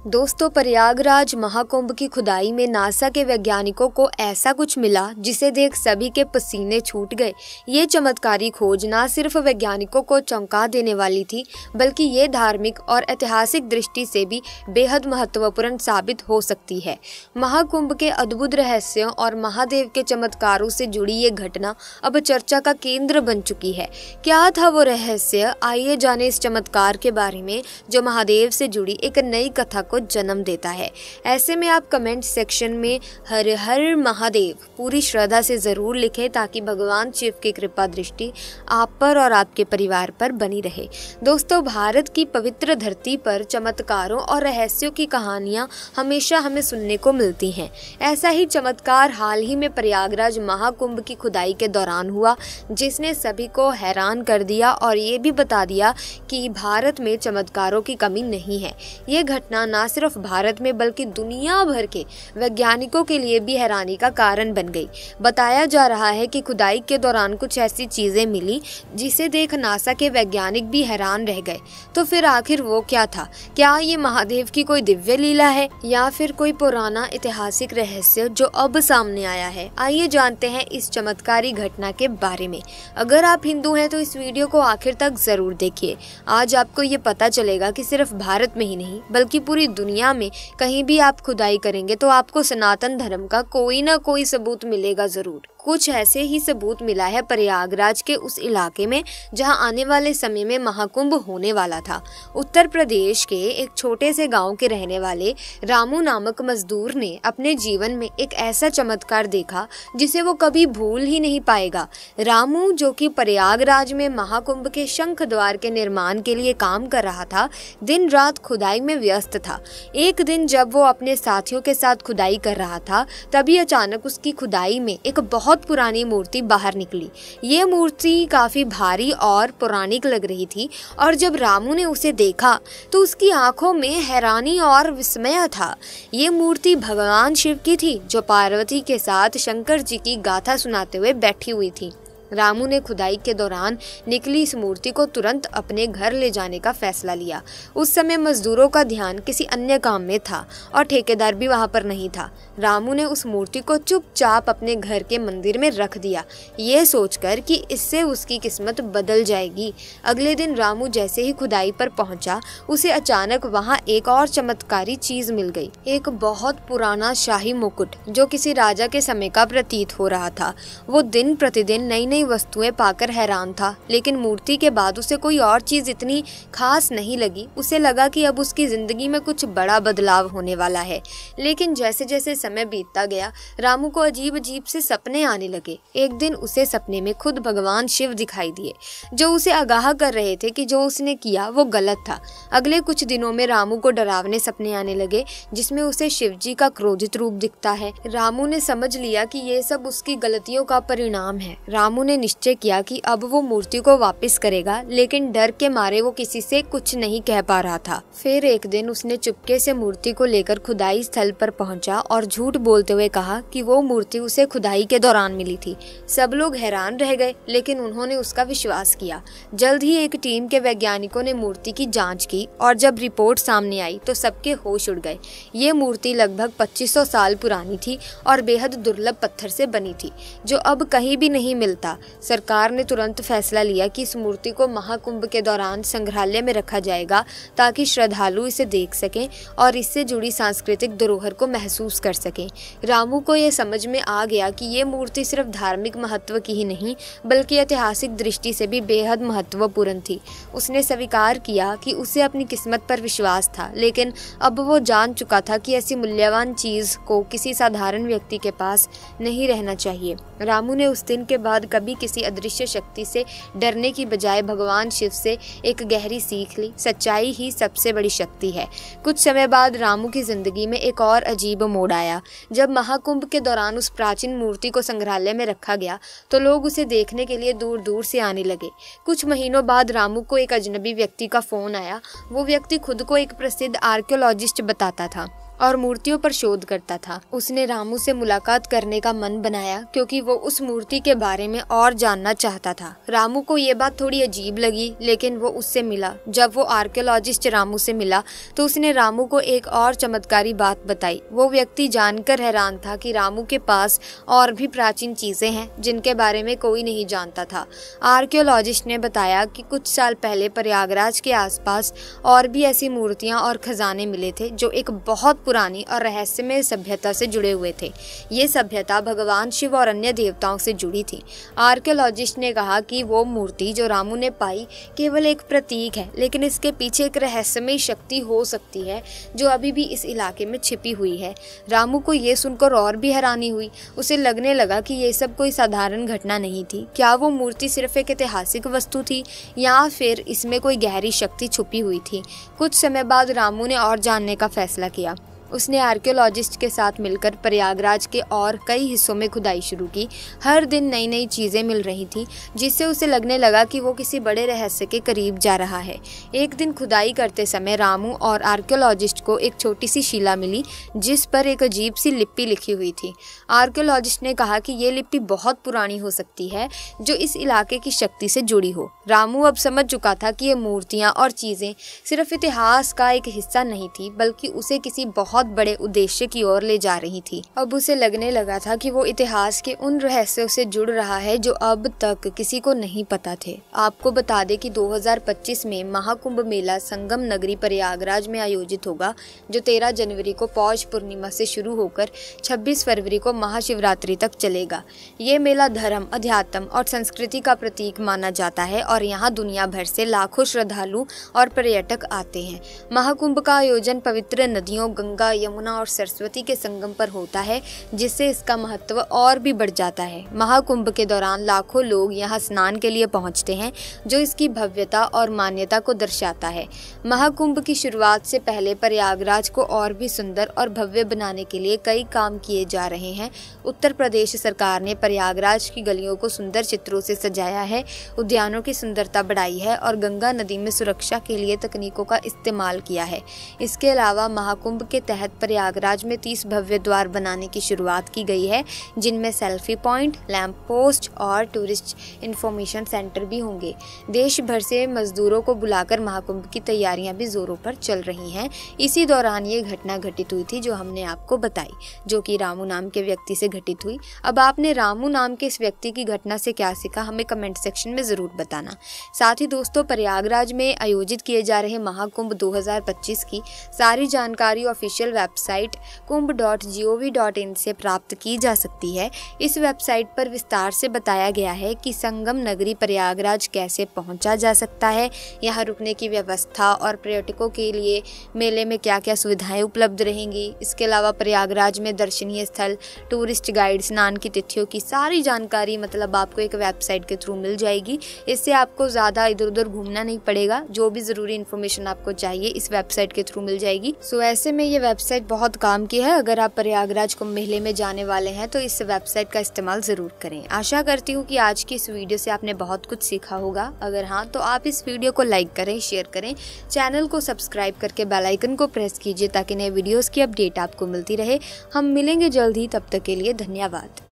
दोस्तों, प्रयागराज महाकुंभ की खुदाई में नासा के वैज्ञानिकों को ऐसा कुछ मिला जिसे देख सभी के पसीने छूट गए। ये चमत्कारी खोज न सिर्फ वैज्ञानिकों को चौंका देने वाली थी, बल्कि ये धार्मिक और ऐतिहासिक दृष्टि से भी बेहद महत्वपूर्ण साबित हो सकती है। महाकुंभ के अद्भुत रहस्यों और महादेव के चमत्कारों से जुड़ी ये घटना अब चर्चा का केंद्र बन चुकी है। क्या था वो रहस्य? आइए जाने इस चमत्कार के बारे में जो महादेव से जुड़ी एक नई कथा को जन्म देता है। ऐसे में आप कमेंट सेक्शन में हर हर महादेव पूरी श्रद्धा से जरूर लिखें ताकि भगवान शिव की कृपा दृष्टि आप पर और आपके परिवार पर बनी रहे। दोस्तों, भारत की पवित्र धरती पर चमत्कारों और रहस्यों की कहानियां हमेशा हमें सुनने को मिलती हैं। ऐसा ही चमत्कार हाल ही में प्रयागराज महाकुंभ की खुदाई के दौरान हुआ, जिसने सभी को हैरान कर दिया और ये भी बता दिया कि भारत में चमत्कारों की कमी नहीं है। ये घटना न सिर्फ भारत में बल्कि दुनिया भर के वैज्ञानिकों के लिए भी हैरानी का कारण बन गई। बताया जा रहा है कि खुदाई के दौरान कुछ ऐसी चीजें मिली जिसे देख नासा के वैज्ञानिक भी हैरान रह गए। तो फिर आखिर वो क्या था? क्या ये महादेव की कोई दिव्य लीला है या फिर कोई पुराना ऐतिहासिक रहस्य जो अब सामने आया है? आइए जानते हैं इस चमत्कारी घटना के बारे में। अगर आप हिंदू हैं तो इस वीडियो को आखिर तक जरूर देखिए। आज आपको ये पता चलेगा कि सिर्फ भारत में ही नहीं बल्कि पूरी दुनिया में कहीं भी आप खुदाई करेंगे तो आपको सनातन धर्म का कोई ना कोई सबूत मिलेगा जरूर। कुछ ऐसे ही सबूत मिला है प्रयागराज के उस इलाके में जहां आने वाले समय में महाकुंभ होने वाला था। उत्तर प्रदेश के एक छोटे से गांव के रहने वाले रामू नामक मजदूर ने अपने जीवन में एक ऐसा चमत्कार देखा जिसे वो कभी भूल ही नहीं पाएगा। रामू, जो कि प्रयागराज में महाकुंभ के शंख द्वार के निर्माण के लिए काम कर रहा था, दिन रात खुदाई में व्यस्त था। एक दिन जब वो अपने साथियों के साथ खुदाई कर रहा था, तभी अचानक उसकी खुदाई में एक बहुत पुरानी मूर्ति बाहर निकली। ये मूर्ति काफी भारी और पौराणिक लग रही थी और जब रामू ने उसे देखा तो उसकी आंखों में हैरानी और विस्मय था। ये मूर्ति भगवान शिव की थी जो पार्वती के साथ शंकर जी की गाथा सुनाते हुए बैठी हुई थी। रामू ने खुदाई के दौरान निकली इस मूर्ति को तुरंत अपने घर ले जाने का फैसला लिया। उस समय मजदूरों का ध्यान किसी अन्य काम में था और ठेकेदार भी वहां पर नहीं था। रामू ने उस मूर्ति को चुपचाप अपने घर के मंदिर में रख दिया, ये सोचकर कि इससे उसकी किस्मत बदल जाएगी। अगले दिन रामू जैसे ही खुदाई पर पहुंचा, उसे अचानक वहां एक और चमत्कारी चीज मिल गई। एक बहुत पुराना शाही मुकुट जो किसी राजा के समय का प्रतीत हो रहा था। वो दिन प्रतिदिन नई नई वस्तुएं पाकर हैरान था, लेकिन मूर्ति के बाद उसे कोई और चीज इतनी खास नहीं लगी। उसे लगा कि अब उसकी जिंदगी में कुछ बड़ा बदलाव होने वाला है। लेकिन जैसे जैसे समय बीतता गया, रामू को अजीब अजीब से सपने आने लगे। एक दिन उसे सपने में खुद भगवान शिव दिखाई दिए, जो उसे आगाह कर रहे थे कि जो उसने किया वो गलत था। अगले कुछ दिनों में रामू को डरावने सपने आने लगे जिसमें उसे शिव जी का क्रोधित रूप दिखता है। रामू ने समझ लिया कि ये सब उसकी गलतियों का परिणाम है। रामू ने निश्चय किया कि अब वो मूर्ति को वापस करेगा, लेकिन डर के मारे वो किसी से कुछ नहीं कह पा रहा था। फिर एक दिन उसने चुपके से मूर्ति को लेकर खुदाई स्थल पर पहुंचा और झूठ बोलते हुए कहा कि वो मूर्ति उसे खुदाई के दौरान मिली थी। सब लोग हैरान रह गए, लेकिन उन्होंने उसका विश्वास किया। जल्द ही एक टीम के वैज्ञानिकों ने मूर्ति की जांच की और जब रिपोर्ट सामने आई तो सबके होश उड़ गए। ये मूर्ति लगभग 2500 साल पुरानी थी और बेहद दुर्लभ पत्थर से बनी थी, जो अब कहीं भी नहीं मिलता। सरकार ने तुरंत फैसला लिया कि इस मूर्ति को महाकुंभ के दौरान संग्रहालय में रखा जाएगा ताकि श्रद्धालु इसे देख सकें और इससे जुड़ी सांस्कृतिक धरोहर को महसूस कर सकें। रामू को यह समझ में आ गया कि ये मूर्ति सिर्फ धार्मिक महत्व की ही नहीं बल्कि ऐतिहासिक दृष्टि से भी बेहद महत्वपूर्ण थी। उसने स्वीकार किया कि उसे अपनी किस्मत पर विश्वास था, लेकिन अब वो जान चुका था कि ऐसी मूल्यवान चीज को किसी साधारण व्यक्ति के पास नहीं रहना चाहिए। रामू ने उस दिन के बाद कभी किसी अदृश्य शक्ति से डरने की बजाय भगवान शिव से एक गहरी सीख ली। सच्चाई ही सबसे बड़ी शक्ति है। कुछ समय बाद रामू की जिंदगी में एक और अजीब मोड़ आया। जब महाकुंभ के दौरान उस प्राचीन मूर्ति को संग्रहालय में रखा गया तो लोग उसे देखने के लिए दूर दूर से आने लगे। कुछ महीनों बाद रामू को एक अजनबी व्यक्ति का फोन आया। वो व्यक्ति खुद को एक प्रसिद्ध आर्कियोलॉजिस्ट बताता था और मूर्तियों पर शोध करता था। उसने रामू से मुलाकात करने का मन बनाया क्योंकि वो उस मूर्ति के बारे में और जानना चाहता था। रामू को ये बात थोड़ी अजीब लगी, लेकिन वो उससे मिला। जब वो आर्कियोलॉजिस्ट रामू से मिला तो उसने रामू को एक और चमत्कारी बात बताई। वो व्यक्ति जानकर हैरान था कि रामू के पास और भी प्राचीन चीजें हैं जिनके बारे में कोई नहीं जानता था। आर्कियोलॉजिस्ट ने बताया कि कुछ साल पहले प्रयागराज के आसपास और भी ऐसी मूर्तियां और खजाने मिले थे जो एक बहुत पुरानी और रहस्यमय सभ्यता से जुड़े हुए थे। ये सभ्यता भगवान शिव और अन्य देवताओं से जुड़ी थी। आर्कियोलॉजिस्ट ने कहा कि वो मूर्ति जो रामू ने पाई केवल एक प्रतीक है, लेकिन इसके पीछे एक रहस्यमय शक्ति हो सकती है जो अभी भी इस इलाके में छिपी हुई है। रामू को ये सुनकर और भी हैरानी हुई। उसे लगने लगा कि ये सब कोई साधारण घटना नहीं थी। क्या वो मूर्ति सिर्फ एक ऐतिहासिक वस्तु थी या फिर इसमें कोई गहरी शक्ति छुपी हुई थी? कुछ समय बाद रामू ने और जानने का फैसला किया। उसने आर्कियोलॉजिस्ट के साथ मिलकर प्रयागराज के और कई हिस्सों में खुदाई शुरू की। हर दिन नई नई चीज़ें मिल रही थी जिससे उसे लगने लगा कि वो किसी बड़े रहस्य के करीब जा रहा है। एक दिन खुदाई करते समय रामू और आर्कियोलॉजिस्ट को एक छोटी सी शिला मिली जिस पर एक अजीब सी लिपि लिखी हुई थी। आर्कियोलॉजिस्ट ने कहा कि ये लिपि बहुत पुरानी हो सकती है जो इस इलाके की शक्ति से जुड़ी हो। रामू अब समझ चुका था कि ये मूर्तियाँ और चीज़ें सिर्फ इतिहास का एक हिस्सा नहीं थी, बल्कि उसे किसी बहुत बड़े उद्देश्य की ओर ले जा रही थी। अब उसे लगने लगा था कि वो इतिहास के उन रहस्यों से जुड़ रहा है जो अब तक किसी को नहीं पता थे। आपको बता दें कि 2025 में महाकुंभ मेला संगम नगरी प्रयागराज में आयोजित होगा, जो 13 जनवरी को पौष पूर्णिमा से शुरू होकर 26 फरवरी को महाशिवरात्रि तक चलेगा। ये मेला धर्म, अध्यात्म और संस्कृति का प्रतीक माना जाता है और यहाँ दुनिया भर से लाखों श्रद्धालु और पर्यटक आते हैं। महाकुंभ का आयोजन पवित्र नदियों गंगा, यमुना और सरस्वती के संगम पर होता है, जिससे इसका महत्व और भी बढ़ जाता है। महाकुंभ के दौरान लाखों लोग यहाँ स्नान के लिए पहुँचते हैं, जो इसकी भव्यता और मान्यता को दर्शाता है। महाकुंभ की शुरुआत से पहले प्रयागराज को और भी सुंदर और भव्य बनाने के लिए कई काम किए जा रहे हैं। उत्तर प्रदेश सरकार ने प्रयागराज की गलियों को सुंदर चित्रों से सजाया है, उद्यानों की सुंदरता बढ़ाई है और गंगा नदी में सुरक्षा के लिए तकनीकों का इस्तेमाल किया है। इसके अलावा महाकुंभ के तहत प्रयागराज में 30 भव्य द्वार बनाने की शुरुआत की गई है, जिनमें सेल्फी पॉइंट, लैंप पोस्ट और टूरिस्ट इंफॉर्मेशन सेंटर भी होंगे। देश भर से मजदूरों को बुलाकर महाकुंभ की तैयारियां भी जोरों पर चल रही हैं। इसी दौरान ये घटना घटित हुई थी जो हमने आपको बताई, जो कि रामू नाम के व्यक्ति से घटित हुई। अब आपने रामू नाम के इस व्यक्ति की घटना से क्या सीखा, हमें कमेंट सेक्शन में ज़रूर बताना। साथ ही दोस्तों, प्रयागराज में आयोजित किए जा रहे महाकुंभ 2025 की सारी जानकारी ऑफिशियल वेबसाइट kumbh.gov.in से प्राप्त की जा सकती है। इस वेबसाइट पर विस्तार से बताया गया है कि संगम नगरी प्रयागराज कैसे पहुंचा जा सकता है, यहाँ रुकने की व्यवस्था और पर्यटकों के लिए मेले में क्या क्या सुविधाएं उपलब्ध रहेंगी। इसके अलावा प्रयागराज में दर्शनीय स्थल, टूरिस्ट गाइड, स्नान की तिथियों की सारी जानकारी मतलब आपको एक वेबसाइट के थ्रू मिल जाएगी। इससे आपको ज़्यादा इधर उधर घूमना नहीं पड़ेगा। जो भी ज़रूरी इन्फॉर्मेशन आपको चाहिए इस वेबसाइट के थ्रू मिल जाएगी। सो ऐसे में ये वेबसाइट बहुत काम की है। अगर आप प्रयागराज कुंभ मेले में जाने वाले हैं तो इस वेबसाइट का इस्तेमाल ज़रूर करें। आशा करती हूँ कि आज की इस वीडियो से आपने बहुत कुछ सीखा होगा। अगर हाँ तो आप इस वीडियो को लाइक करें, शेयर करें, चैनल को सब्सक्राइब करके बेल आइकन को प्रेस कीजिए ताकि नए वीडियोस की अपडेट आपको मिलती रहे। हम मिलेंगे जल्द ही, तब तक के लिए धन्यवाद।